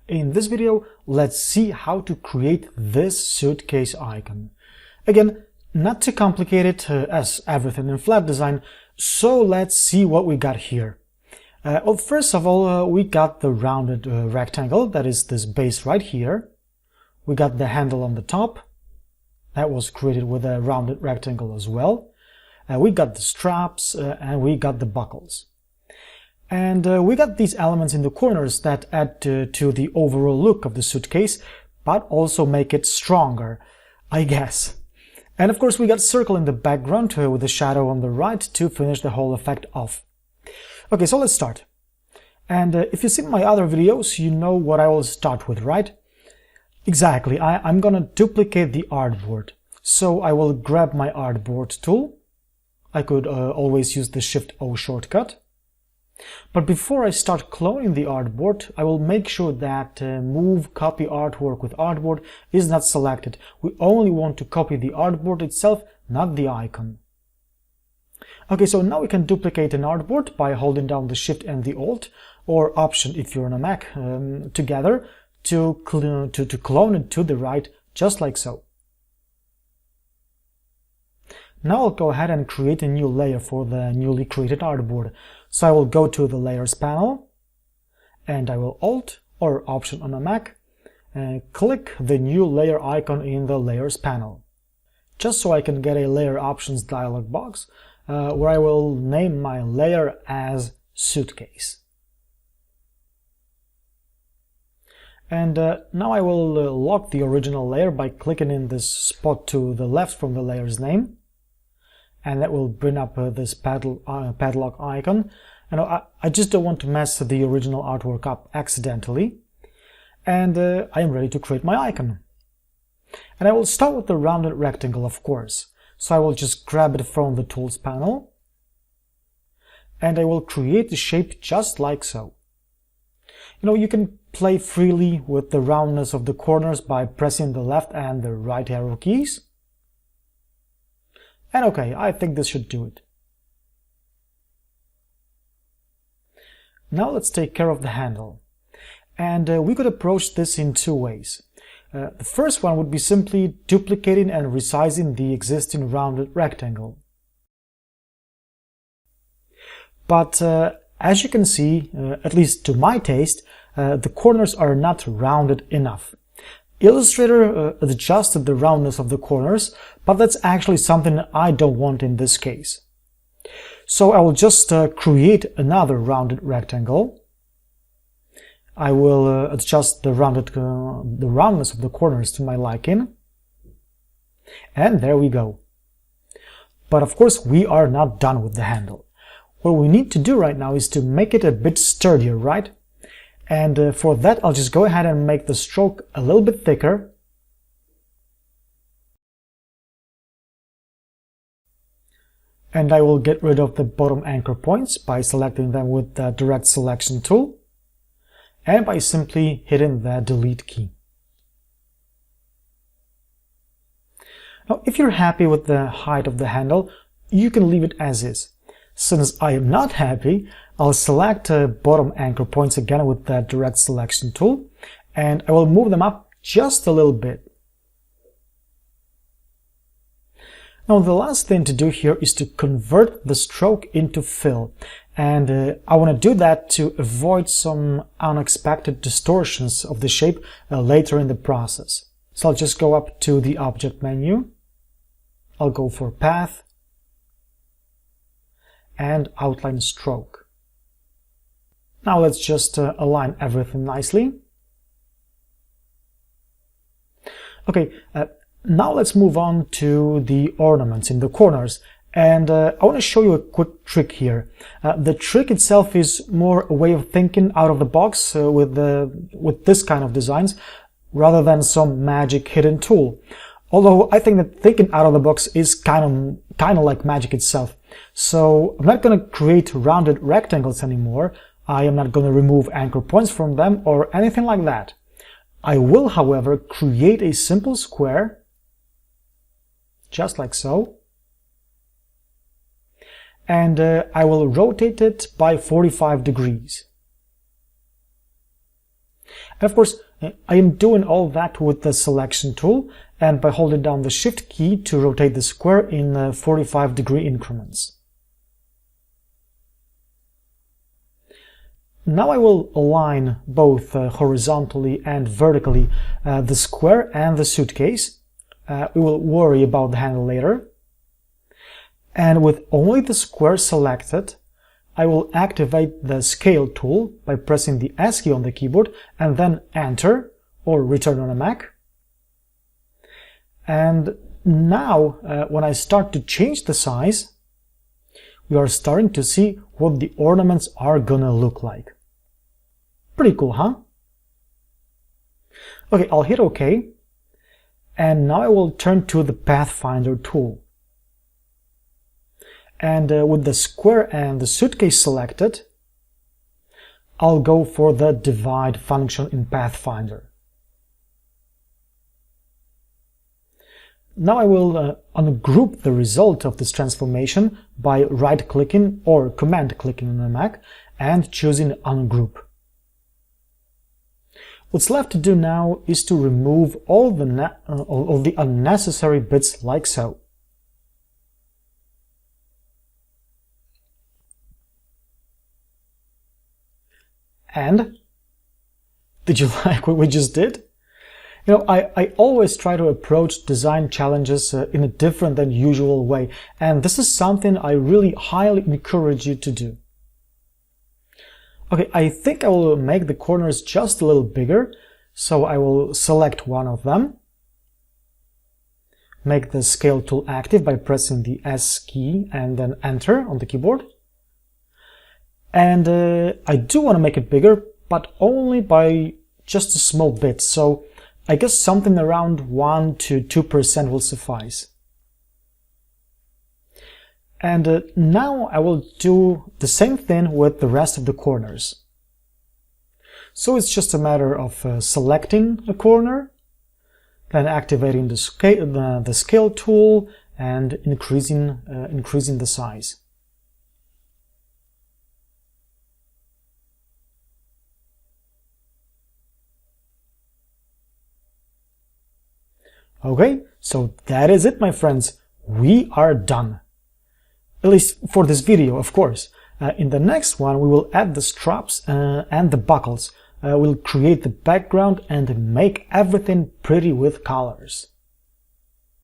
In this video, let's see how to create this suitcase icon. Again, not too complicated as everything in flat design, so let's see what we got here. Well, first of all, we got the rounded rectangle, that is this base right here. We got the handle on the top, that was created with a rounded rectangle as well. We got the straps and we got the buckles. And we got these elements in the corners that add to the overall look of the suitcase, but also make it stronger, I guess. And of course we got circle in the background with the shadow on the right to finish the whole effect off. Okay, so let's start. And if you've seen my other videos, you know what I will start with, right? Exactly, I'm gonna duplicate the artboard. So I will grab my artboard tool. I could always use the Shift-O shortcut. But before I start cloning the artboard, I will make sure that Move Copy Artwork with Artboard is not selected. We only want to copy the artboard itself, not the icon. Okay, so now we can duplicate an artboard by holding down the Shift and the Alt, or Option if you're on a Mac, together to clone it to the right, just like so. Now I'll go ahead and create a new layer for the newly created artboard. So I will go to the Layers panel, and I will Alt or Option on a Mac, and click the new layer icon in the Layers panel. Just so I can get a Layer Options dialog box, where I will name my layer as Suitcase. And now I will lock the original layer by clicking in this spot to the left from the layer's name. And that will bring up this padlock icon. And I just don't want to mess the original artwork up accidentally. And I am ready to create my icon. And I will start with the rounded rectangle, of course. So I will just grab it from the Tools panel. And I will create the shape just like so. You know, you can play freely with the roundness of the corners by pressing the left and the right arrow keys. And okay, I think this should do it. Now let's take care of the handle. And we could approach this in two ways. The first one would be simply duplicating and resizing the existing rounded rectangle. But as you can see, at least to my taste, the corners are not rounded enough. Illustrator adjusted the roundness of the corners, but that's actually something I don't want in this case. So I will just create another rounded rectangle. I will adjust the roundness of the corners to my liking. And there we go. But of course we are not done with the handle. What we need to do right now is to make it a bit sturdier, right? And for that, I'll just go ahead and make the stroke a little bit thicker. And I will get rid of the bottom anchor points by selecting them with the Direct Selection tool and by simply hitting the Delete key. Now, if you're happy with the height of the handle, you can leave it as is. Since I am not happy, I'll select bottom anchor points again with the Direct Selection tool, and I will move them up just a little bit. Now the last thing to do here is to convert the stroke into fill, and I want to do that to avoid some unexpected distortions of the shape later in the process. So I'll just go up to the Object menu, I'll go for Path, and Outline Stroke. Now let's just align everything nicely. Okay, now let's move on to the ornaments in the corners. And I want to show you a quick trick here. The trick itself is more a way of thinking out of the box with this kind of designs, rather than some magic hidden tool. Although I think that thinking out of the box is kind of like magic itself. So I'm not going to create rounded rectangles anymore. I am not going to remove anchor points from them or anything like that. I will, however, create a simple square, just like so, and I will rotate it by 45 degrees. And of course, I am doing all that with the selection tool and by holding down the Shift key to rotate the square in 45-degree increments. Now I will align both horizontally and vertically the square and the suitcase. We will worry about the handle later. And with only the square selected, I will activate the Scale tool by pressing the S key on the keyboard and then Enter or Return on a Mac. And now, when I start to change the size, we are starting to see what the ornaments are gonna look like. Pretty cool, huh? Okay, I'll hit OK. And now I will turn to the Pathfinder tool. And with the square and the suitcase selected, I'll go for the divide function in Pathfinder. Now I will ungroup the result of this transformation by right-clicking or command-clicking on the Mac and choosing Ungroup. What's left to do now is to remove all the unnecessary bits like so. And did you like what we just did? You know, I always try to approach design challenges in a different than usual way, and this is something I really highly encourage you to do. Okay, I think I will make the corners just a little bigger, so I will select one of them, make the Scale tool active by pressing the S key and then Enter on the keyboard. And I do want to make it bigger, but only by just a small bit, so I guess something around 1 to 2% will suffice. And now I will do the same thing with the rest of the corners. So it's just a matter of selecting a corner, then activating the Scale tool and increasing the size. Okay, so that is it, my friends. We are done. At least for this video, of course. In the next one, we will add the straps and the buckles. We'll create the background and make everything pretty with colors.